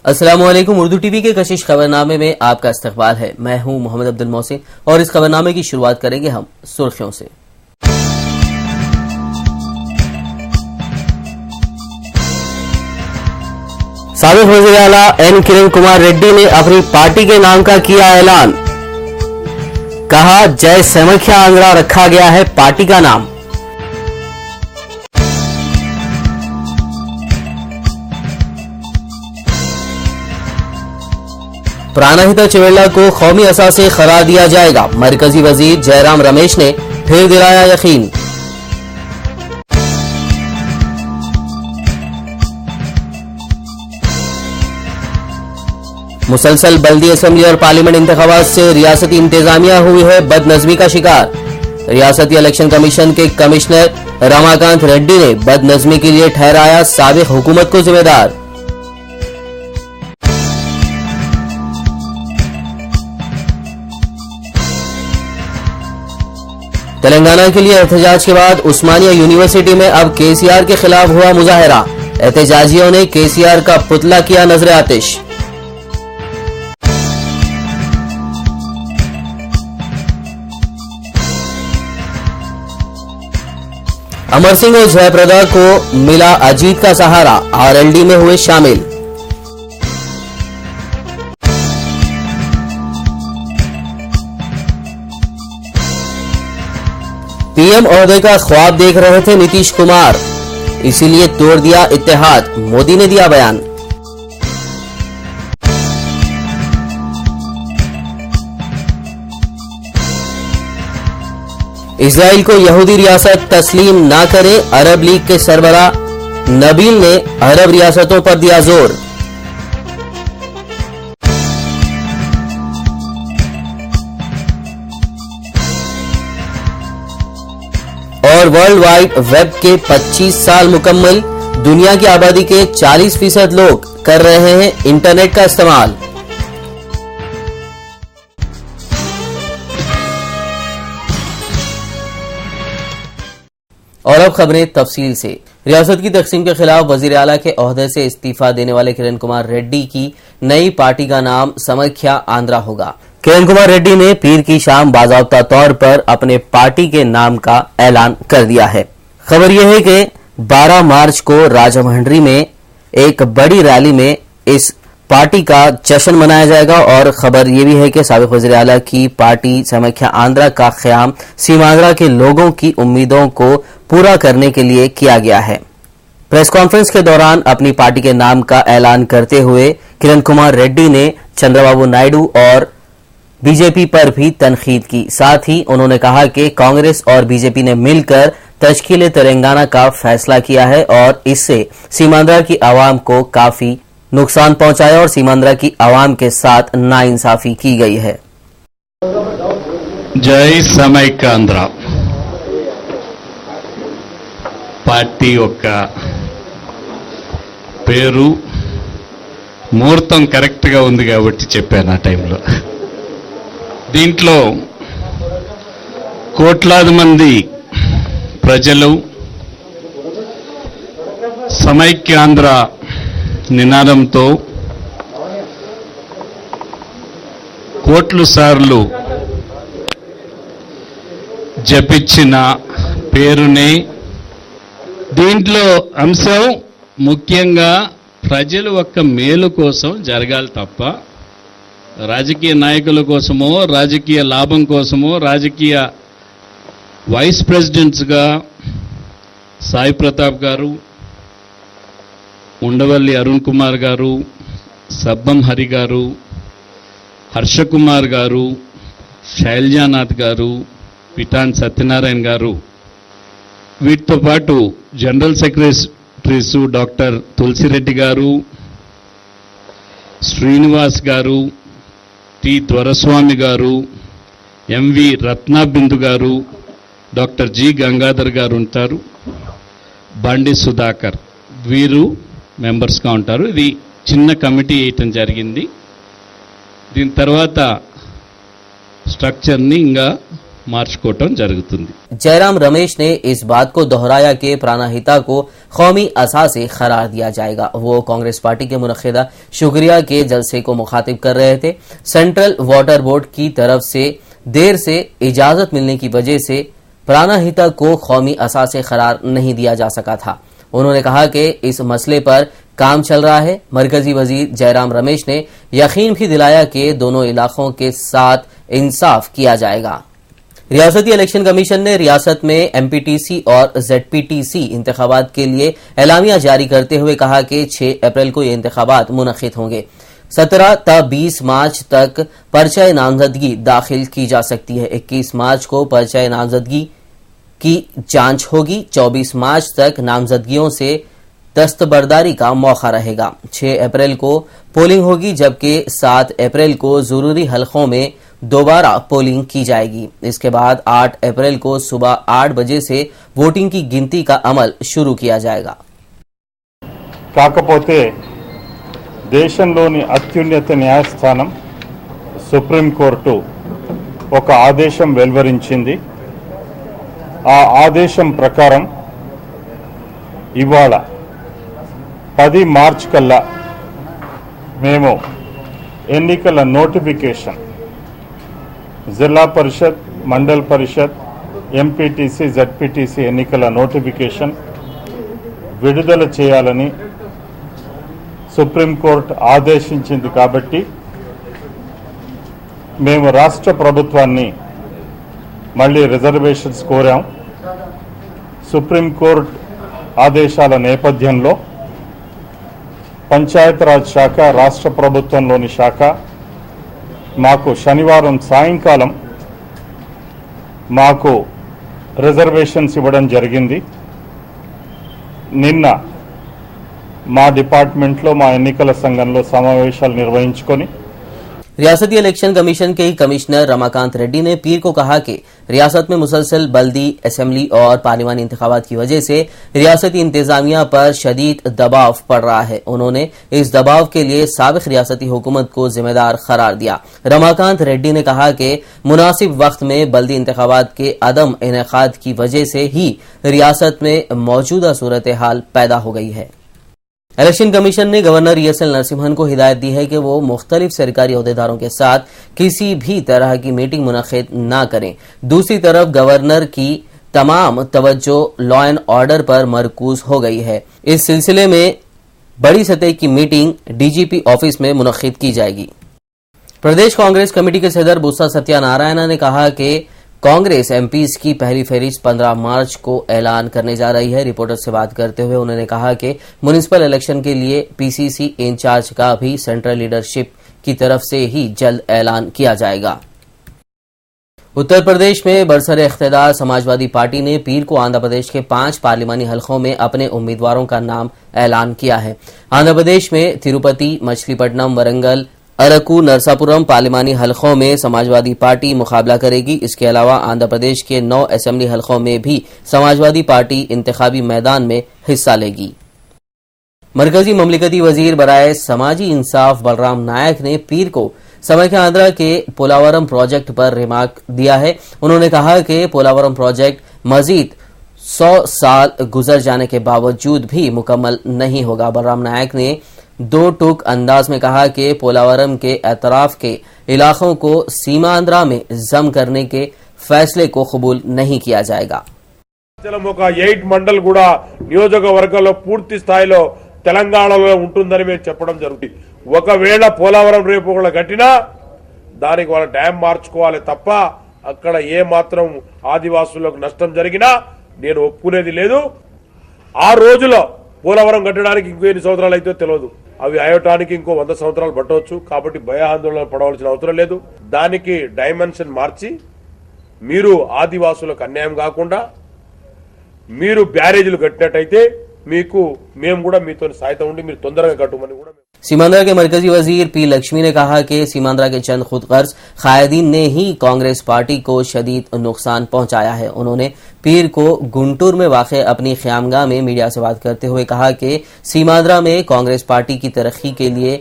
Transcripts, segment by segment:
अस्सलामुअलैकुम। उर्दू टीवी के कशिश खबरनामे में आपका इस्तकबाल है। मैं हूं मोहम्मद अब्दुल मोहसिन और इस खबरनामे की शुरुआत करेंगे हम सुर्खियों से। साबिक वज़ीर आला एन किरण कुमार रेड्डी ने अपनी पार्टी के नाम का किया ऐलान। कहा, जय समाख्या आंध्रा रखा गया है पार्टी का नाम। प्राणहिता चिवेला को कौमी असासे करार दिया जाएगा। मरकजी वजीर जयराम रमेश ने फिर दिलाया यकीन। मुसलसल बल्दी असेंबली और पार्लियामेंट इंतखाबात से रियासती इंतजामिया हुई है बदनज़मी का शिकार। रियासती इलेक्शन कमीशन के कमिश्नर रमाकांत रेड्डी ने बदनज़मी के लिए ठहराया साबिक हुकूमत को जिम्मेदार। तेलंगाना के लिए एहतजाज के बाद उस्मानिया यूनिवर्सिटी में अब केसीआर के खिलाफ हुआ मुजाहरा। एहतजाजियों ने केसीआर का पुतला किया नजर आतिश। अमर सिंह और जयप्रदा को मिला अजीत का सहारा। आरएलडी में हुए शामिल। पीएम ओहदे का ख्वाब देख रहे थे नीतीश कुमार, इसीलिए तोड़ दिया इत्तेहाद, मोदी ने दिया बयान। इजराइल को यहूदी रियासत तस्लीम ना करे, अरब लीग के सरबराह नबील ने अरब रियासतों पर दिया जोर। और वर्ल्ड वाइड वेब के 25 साल मुकम्मल, दुनिया की आबादी के 40% लोग कर रहे हैं इंटरनेट का इस्तेमाल। और अब खबरें तफसील से। रियासत की तकसीम के खिलाफ वजीर आला के ओहदे से इस्तीफा देने वाले किरण कुमार रेड्डी की नई पार्टी का नाम समाख्या आंध्रा होगा। किरण कुमार रेड्डी ने पीर की शाम बाज़ाब्ता तौर पर अपने पार्टी के नाम का ऐलान कर दिया है। खबर यह है कि 12 मार्च को राजमहंड्री में एक बड़ी रैली में इस पार्टी का जश्न मनाया जाएगा। और खबर यह भी है कि साबिक वज़ीर आला की पार्टी समाख्या आंध्रा का क़याम सीमांध्रा के लोगों की उम्मीदों को पूरा करने के लिए किया गया है। प्रेस कॉन्फ्रेंस के दौरान अपनी पार्टी के नाम का ऐलान करते हुए किरण कुमार रेड्डी ने चंद्रबाबू नायडू और बीजेपी पर भी तनकीद की। साथ ही उन्होंने कहा कि कांग्रेस और बीजेपी ने मिलकर तश्कील तेलंगाना का फैसला किया है और इससे सीमांध्रा की आवाम को काफी नुकसान पहुंचाया और सीमांध्रा की आवाम के साथ नाइंसाफी की गई है। जय समाख्यांध्रा పార్టీ యొక్క పేరు ముహూర్తం కరెక్ట్గా ఉంది కాబట్టి చెప్పాను ఆ టైంలో. దీంట్లో కోట్లాది మంది ప్రజలు సమైక్యాంధ్ర నినాదంతో కోట్లు సార్లు జపించిన పేరునే దీంట్లో అంశం ముఖ్యంగా ప్రజల యొక్క మేలు కోసం జరగాలి తప్ప రాజకీయ నాయకుల కోసమో రాజకీయ లాభం కోసమో రాజకీయ వైస్ ప్రెసిడెంట్స్గా సాయి ప్రతాప్ గారు, ఉండవల్లి అరుణ్ కుమార్ గారు, సబ్బం హరి గారు, హర్ష కుమార్ గారు, శైలజానాథ్ గారు, పిటాన్ సత్యనారాయణ గారు, వీటితో పాటు జనరల్ సెక్రటరీస్ డాక్టర్ తులసిరెడ్డి గారు, శ్రీనివాస్ గారు, టి త్వరస్వామి గారు, ఎంవి రత్నాబిందు గారు, డాక్టర్ జి గంగాధర్ గారు ఉంటారు, బండి సుధాకర్, వీరు మెంబర్స్గా ఉంటారు. ఇది చిన్న కమిటీ వేయటం జరిగింది. దీని తర్వాత స్ట్రక్చర్ని ఇంకా మార్చుకోవటం జరుగుతుంది. जयराम रमेश ने इस बात को दोहराया कि प्राणहिता को कौमी असासे करार दिया जाएगा। वो कांग्रेस पार्टी के मुनक्किदा शुक्रिया के जलसे को मुखातिब कर रहे थे। सेंट्रल वाटर बोर्ड की तरफ से देर से इजाजत मिलने की वजह से प्राणहिता को कौमी असासे करार नहीं दिया जा सका था। उन्होंने कहा कि इस मसले पर काम चल रहा है। मरकजी वजीर जयराम रमेश ने यकीन भी दिलाया कि दोनों इलाकों के साथ इंसाफ किया जाएगा। रियासती इलेक्शन कमीशन ने रियासत में एमपीटीसी और जेडपीटीसी इंतखाबात के लिए एलामिया जारी करते हुए कहा कि 6 अप्रैल को ये इंतखाबात मुनक्किद होंगे। 17 ता 20 मार्च तक पर्चा नामजदगी दाखिल की जा सकती है। 21 मार्च को पर्चा नामजदगी की जांच होगी। 24 मार्च तक नामजदगियों से दस्तबरदारी का मौका रहेगा। 6 अप्रैल को पोलिंग होगी, जबकि 7 अप्रैल को जरूरी हलकों में दोबारा पोलिंग की जाएगी। इसके बाद 8 अप्रैल को सुबह 8 बजे से वोटिंग की गिनती का अमल शुरू किया जाएगा। కాకపోతే దేశంలోని అత్యున్నత న్యాయస్థానం సుప్రీంకోర్టు ఒక ఆదేశం వెలువరించింది. ఆ ఆదేశం ప్రకారం ఇవాళ 10 మార్చి కల్లా మేము ఎన్నికల నోటిఫికేషన్ జిల్లా పరిషత్, మండల్ పరిషత్, ఎంపీటీసీ, జెడ్పీటీసీ ఎన్నికల నోటిఫికేషన్ విడుదల చేయాలని సుప్రీంకోర్టు ఆదేశించింది. కాబట్టి మేము రాష్ట్ర ప్రభుత్వాన్ని మళ్ళీ రిజర్వేషన్స్ కోరాం. సుప్రీంకోర్టు ఆదేశాల నేపథ్యంలో పంచాయతీరాజ్ శాఖ, రాష్ట్ర ప్రభుత్వంలోని శాఖ మాకు శనివారం సాయంకాలం మాకు రిజర్వేషన్స్ ఇవ్వడం జరిగింది. నిన్న మా డిపార్ట్మెంట్లో, మా ఎన్నికల సంఘంలో సమావేశాలు నిర్వహించుకొని रियासती इलेक्शन कमीशन के कमिश्नर रमाकांत रेड्डी ने पीर को कहा कि रियासत में मुसलसल बल्दी, असेंबली और पार्लिमानी इंतखाबात की वजह से रियासती इंतजामिया पर शदीद दबाव पड़ रहा है। उन्होंने इस दबाव के लिए साबिक रियासती हुकूमत को जिम्मेदार करार दिया। रमाकांत रेड्डी ने कहा कि मुनासिब वक्त में बल्दी इंतखाबात के अदम इनेकाद की वजह से ही रियासत में मौजूदा सूरत हाल पैदा हो गई है। इलेक्शन कमीशन ने गवर्नर ESL नरसिम्हन को हिदायत दी है कि वो मुख्तलिफ सरकारी अहदेदारों के साथ किसी भी तरह की मीटिंग मुनक्किद न करें। दूसरी तरफ गवर्नर की तमाम तवज्जो लॉ एंड ऑर्डर पर मरकूज हो गई है। इस सिलसिले में बड़ी सतह की मीटिंग DGP ऑफिस में मुनक्किद की जाएगी। प्रदेश कांग्रेस कमेटी के सदर बुस्सा सत्यानारायण ने कहा कि कांग्रेस एमपीज की पहली फहरिस्त 15 मार्च को ऐलान करने जा रही है। रिपोर्टर से बात करते हुए उन्होंने कहा कि म्युनिसिपल इलेक्शन के लिए PCC इंचार्ज का भी सेंट्रल लीडरशिप की तरफ से ही जल्द ऐलान किया जाएगा। उत्तर प्रदेश में बरसरे इख्तिदार समाजवादी पार्टी ने पीर को आंध्र प्रदेश के 5 पार्लिमानी हलकों में अपने उम्मीदवारों का नाम ऐलान किया है। आंध्र प्रदेश में तिरुपति, मछलीपट्टनम, वरंगल, अरकू, नरसापुरम पार्लिमानी हलकों में समाजवादी पार्टी मुकाबला करेगी। इसके अलावा आंध्र प्रदेश के 9 असेंबली हलकों में भी समाजवादी पार्टी इंतखाबी मैदान में हिस्सा लेगी। मरकजी ममलिकती वजीर बराए समाजी इंसाफ बलराम नायक ने पीर को समाख्या आंध्रा के पोलावरम प्रोजेक्ट पर रिमार्क दिया है। उन्होंने कहा कि पोलावरम प्रोजेक्ट मजीद 100 साल गुजर जाने के बावजूद भी मुकम्मल नहीं होगा। बलराम नायक ने 2 टूक अंदाज में कहा कि पोलावरम के अतराफ के इलाकों को सीमांध्रा में जम करने के फैसले को कबूल नहीं किया जाएगा। 8 మండల్ కూడా నియోజకవర్గంలో పూర్తి స్థాయిలో తెలంగాణలో ఉంటుందని మేము చెప్పడం జరుగుతుంది. ఒకవేళ పోలవరం రేపు కూడా కట్టినా దానికి వాళ్ళ డ్యామ్ మార్చుకోవాలి తప్ప అక్కడ ఏ మాత్రం ఆదివాసులకు నష్టం జరిగినా నేను ఒప్పుకునేది లేదు. ఆ రోజులో పోలవరం కట్టడానికి ఇంకో ఎన్ని సంవత్సరాలు అయితే తెలియదు. అవి అయ్యటానికి ఇంకో 100 సంవత్సరాలు పట్టవచ్చు. కాబట్టి భయాందోళన పడవలసిన అవసరం లేదు. దానికి డైమెన్షన్ మార్చి మీరు ఆదివాసులకు అన్యాయం కాకుండా మీరు బ్యారేజీలు కట్టినట్టయితే మీకు మేము కూడా మీతో సహాయత ఉండి మీరు తొందరగా కట్టమని కూడా सीमांध्रा के मरकजी वजीर P लक्ष्मी ने कहा कि सीमांध्रा के चंद खुदगर्ज कायदीन ने ही कांग्रेस पार्टी को शदीद नुकसान पहुंचाया है। उन्होंने पीर को गुंटूर में वाक़ अपनी ख्यामगाह में मीडिया से बात करते हुए कहा कि सीमांध्रा में कांग्रेस पार्टी की तरक्की के लिए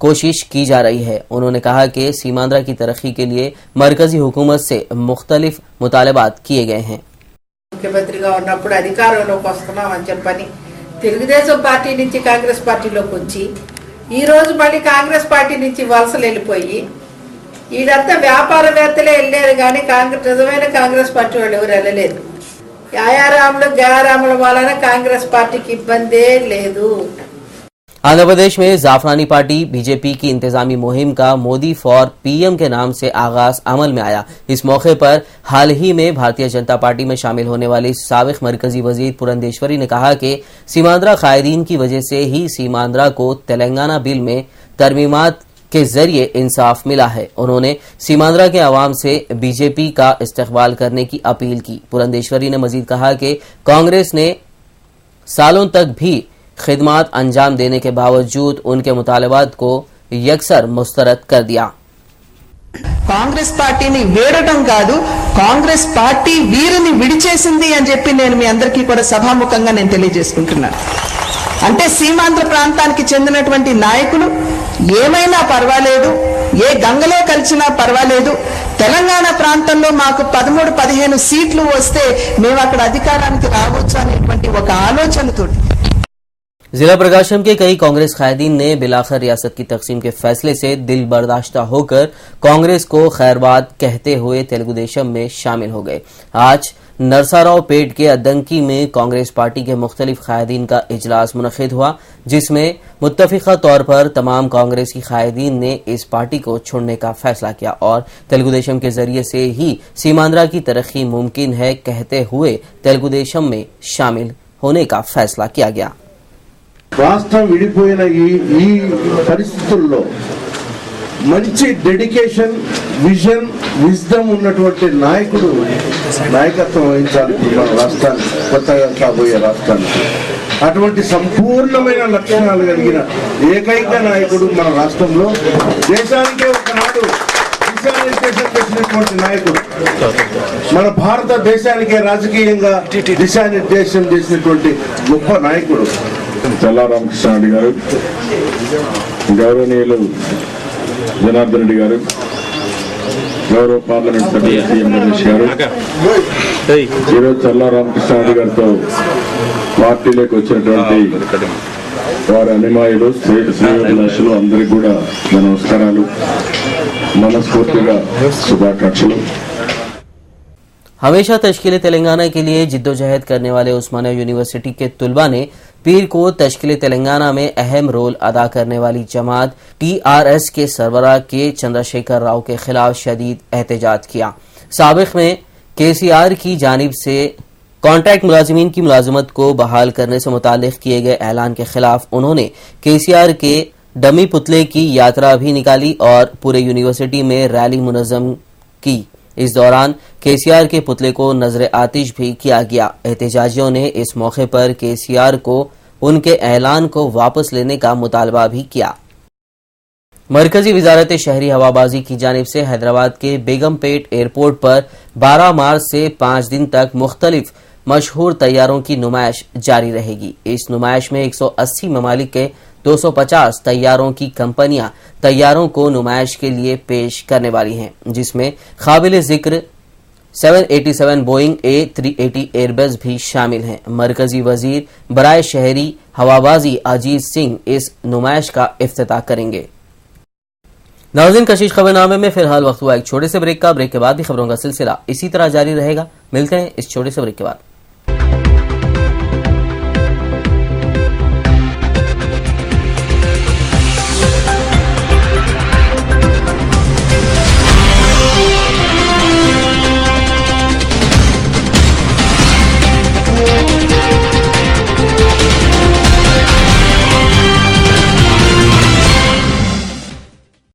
कोशिश की जा रही है। उन्होंने कहा कि सीमांध्र की तरक्की के लिए मरकजी हुकूमत से मुख्तलिफ मुतालबात किए गए हैं। ముఖ్యమంత్రిగా ఉన్నప్పుడు అధికారంలోకి వస్తున్నామని చెప్పని తెలుగుదేశం పార్టీ నుంచి కాంగ్రెస్ పార్టీలోకి వచ్చి ఈ రోజు మళ్ళీ కాంగ్రెస్ పార్టీ నుంచి వలసలు వెళ్ళిపోయి ఈడంతా వ్యాపారవేత్తలే వెళ్ళారు కానీ నిజమైన కాంగ్రెస్ పార్టీ వాళ్ళు ఎవరు వెళ్ళలేదు. యాయారాములు గయారాముల వలన కాంగ్రెస్ పార్టీకి ఇబ్బందే లేదు. आंध्र प्रदेश में जाफरानी पार्टी बीजेपी की इंतजामी मुहिम का मोदी फॉर पीएम के नाम से आगाज अमल में आया। इस मौके पर हाल ही में भारतीय जनता पार्टी में शामिल होने वाली साबिक मरकजी वजीर पुरंदेश्वरी ने कहा कि सीमांध्र कायदीन की वजह से ही सीमांध्र को तेलंगाना बिल में तरमीमात के जरिए इंसाफ मिला है। उन्होंने सीमांध्र के अवाम से बीजेपी का इस्तकबाल करने की अपील की। पुरंदेश्वरी ने मजीद कहा कि कांग्रेस ने सालों तक भी खिदमात अंजाम देने के बावजूद उनके मुतालबात को यकसर मुस्तरद कर दिया। కాంగ్రెస్ పార్టీని వేడటం కాదు, కాంగ్రెస్ పార్టీ వీరిని విడిచేసింది అని చెప్పి నేను మీ అందరికీ కూడా సభాముఖంగా నేను తెలియజేసుకుంటున్నాను. అంటే సీమాంధ్ర ప్రాంతానికి చెందినటువంటి నాయకులు ఏమైనా పర్వాలేదు, ఏ గంగలో కలిసినా పర్వాలేదు, తెలంగాణ ప్రాంతంలో మాకు 13-15 సీట్లు వస్తే మేము అక్కడ అధికారానికి రావచ్చు అనేటువంటి ఒక ఆలోచనతోటి जिला प्रकाशम के कई कांग्रेस कायदीन ने बिलाखिर रियासत की तकसीम के फैसले से दिल बर्दाश्ता होकर कांग्रेस को खैरबाद कहते हुए तेलुगुदेशम में शामिल हो गए। आज नरसाराव पेट के अद्दंकी में कांग्रेस पार्टी के मुख्तलिफ कायदीन का इजलास मुनक़िद हुआ, जिसमें मुत्तफिका तौर पर तमाम कांग्रेसी कायदीन ने इस पार्टी को छोड़ने का फैसला किया और तेलुगुदेशम के जरिए से ही सीमांध्र की तरक्की मुमकिन है कहते हुए तेलुगुदेशम में शामिल होने का फैसला किया गया। రాష్ట్రం విడిపోయిన ఈ పరిస్థితుల్లో మంచి డెడికేషన్, విజన్, విజ్డమ్ ఉన్నటువంటి నాయకుడు నాయకత్వం వహించాలి మన రాష్ట్రానికి, కొత్తగా కాబోయే రాష్ట్రానికి. అటువంటి సంపూర్ణమైన లక్షణాలు కలిగిన ఏకైక నాయకుడు మన రాష్ట్రంలో దేశానికే ఒకనాడు దిశానిర్దేశం చేసినటువంటి నాయకుడు, మన భారతదేశానికే రాజకీయంగా దిశానిర్దేశం చేసినటువంటి గొప్ప నాయకుడు చల్లా రామకృష్ణారెడ్డి గారు, గౌరవనీయులు జనార్దన్ రెడ్డి గారు, గౌరవ పార్లమెంట్ సభ్యులు సీఎం రమేష్ గారు, ఈరోజు చల్లా రామకృష్ణారెడ్డి గారితో పార్టీలోకి వచ్చినటువంటి వారి అనుయాయులు, శ్రేయోభిలాషులు అందరికీ కూడా నా నమస్కారాలు, మనస్ఫూర్తిగా శుభాకాంక్షలు। हमेशा तश्कील तेलंगाना के लिए जिद्दोजहद करने वाले उस्मानिया यूनिवर्सिटी के तुलबा ने पीर को तश्कील तेलंगाना में अहम रोल अदा करने वाली जमात TRS के सरबराह के चंद्रशेखर राव के खिलाफ शदीद एहतजाज किया। साबिक में KCR की जानिब से कॉन्ट्रैक्ट मुलाजिमीन की मुलाजमत को बहाल करने से मुतालिक किए गए ऐलान के खिलाफ उन्होंने KCR के डमी पुतले की यात्रा भी निकाली और पूरे यूनिवर्सिटी में रैली मुनज़्ज़म की। इस दौरान KCR के पुतले को नजर आतिश भी किया गया। एहतजाजियों ने इस मौके पर KCR को उनके ऐलान को वापस लेने का मुतालबा भी किया। मरकजी वजारत शहरी हवाबाजी की जानिब से हैदराबाद के बेगमपेट एयरपोर्ट पर 12 मार्च से 5 दिन तक मुख्तलिफ मशहूर तैयारों की नुमाइश जारी रहेगी। इस नुमाइश में 180 ममालिक के 250 तैयारों की कंपनियां तैयारों को नुमाइश के लिए पेश करने वाली हैं, जिसमें काबिल जिक्र 787 बोइंग A380 एयरबस भी शामिल हैं। मरकजी वजीर बराए शहरी हवाबाजी अजीज सिंह इस नुमाइश का इफ्तिताह करेंगे। नाज़रीन, कशिश खबरनामे में फिलहाल वक्त हुआ एक छोटे से ब्रेक का। ब्रेक के बाद भी खबरों का सिलसिला इसी तरह जारी रहेगा। मिलते हैं इस छोटे से ब्रेक के बाद।